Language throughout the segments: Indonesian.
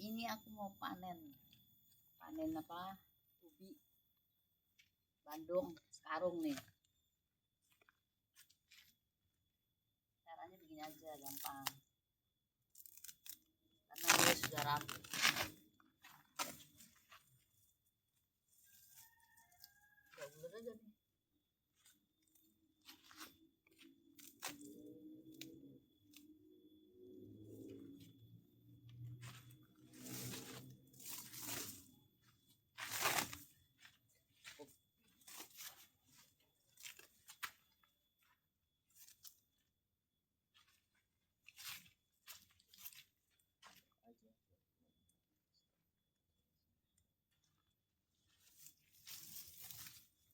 Ini aku mau panen apa, ubi Bandung sekarung nih. Caranya begini aja, gampang, karena dia sudah rapi. Udah ular aja nih.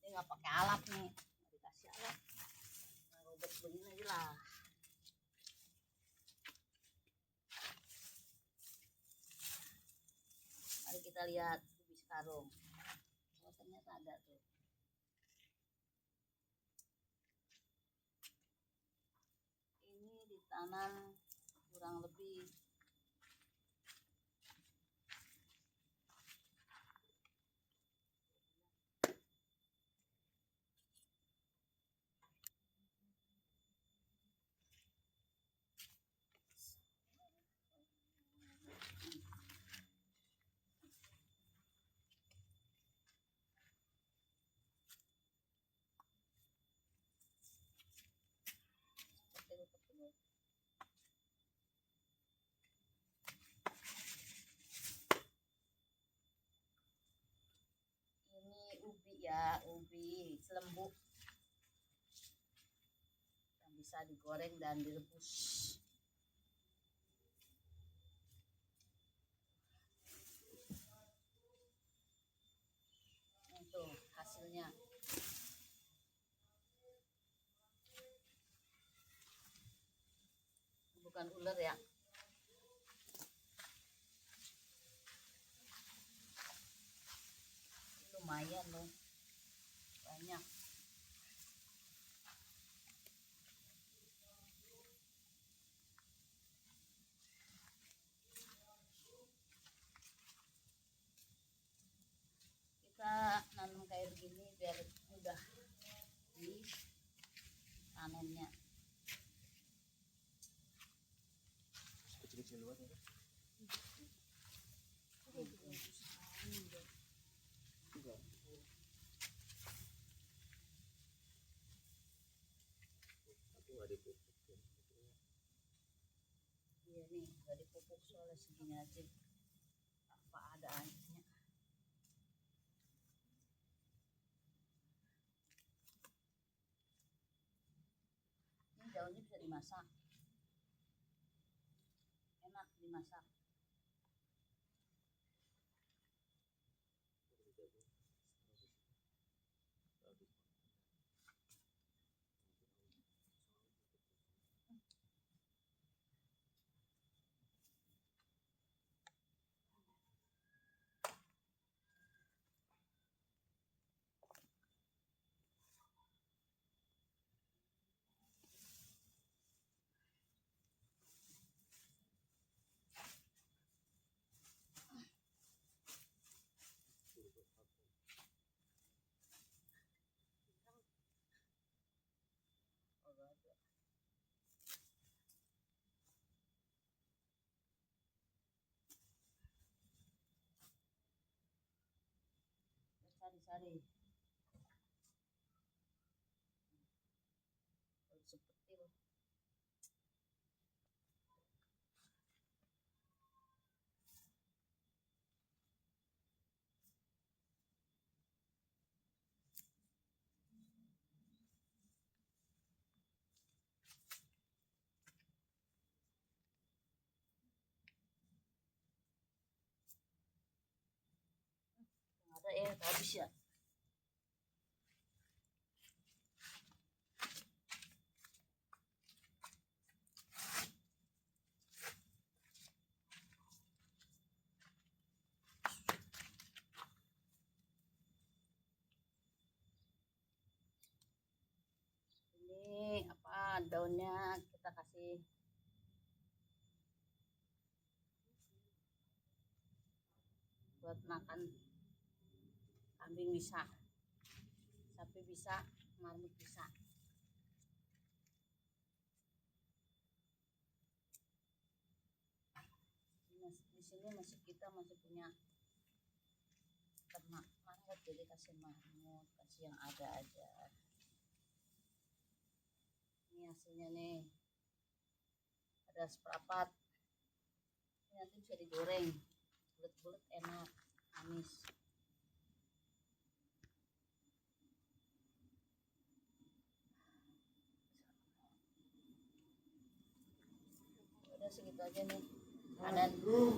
Ini nggak pakai alat nih, nggak dikasih alat, nah, robot begini aja lah. Mari kita lihat ubi sekarung. Oh, ternyata ada tuh. Ini ditanam kurang lebih ini ubi ya, ubi selembut yang bisa digoreng dan direbus. Itu hasilnya. Bukan ular ya. Lumayan loh, banyak. Kita nanam kayak begini biar mudah di panennya. Kecil-kecil luar ya. Aku nggak dipupuk. Iya nih, nggak dipupuk soalnya segini aja. Apa adanya. Ini daunnya bisa dimasak, enak dimasak. Sari-sari seperti loh. Ada ya, habis ya. Ini apa, daunnya kita kasih buat makan. Kambing bisa, sapi bisa, marmut bisa. Di sini kita masih punya ternak marmut, jadi kasih marmut, kasih yang ada aja. Ini hasilnya nih, ada seperempat. Ini nanti bisa digoreng, bulat-bulat enak, manis. Udah segitu aja nih. Panen lubi.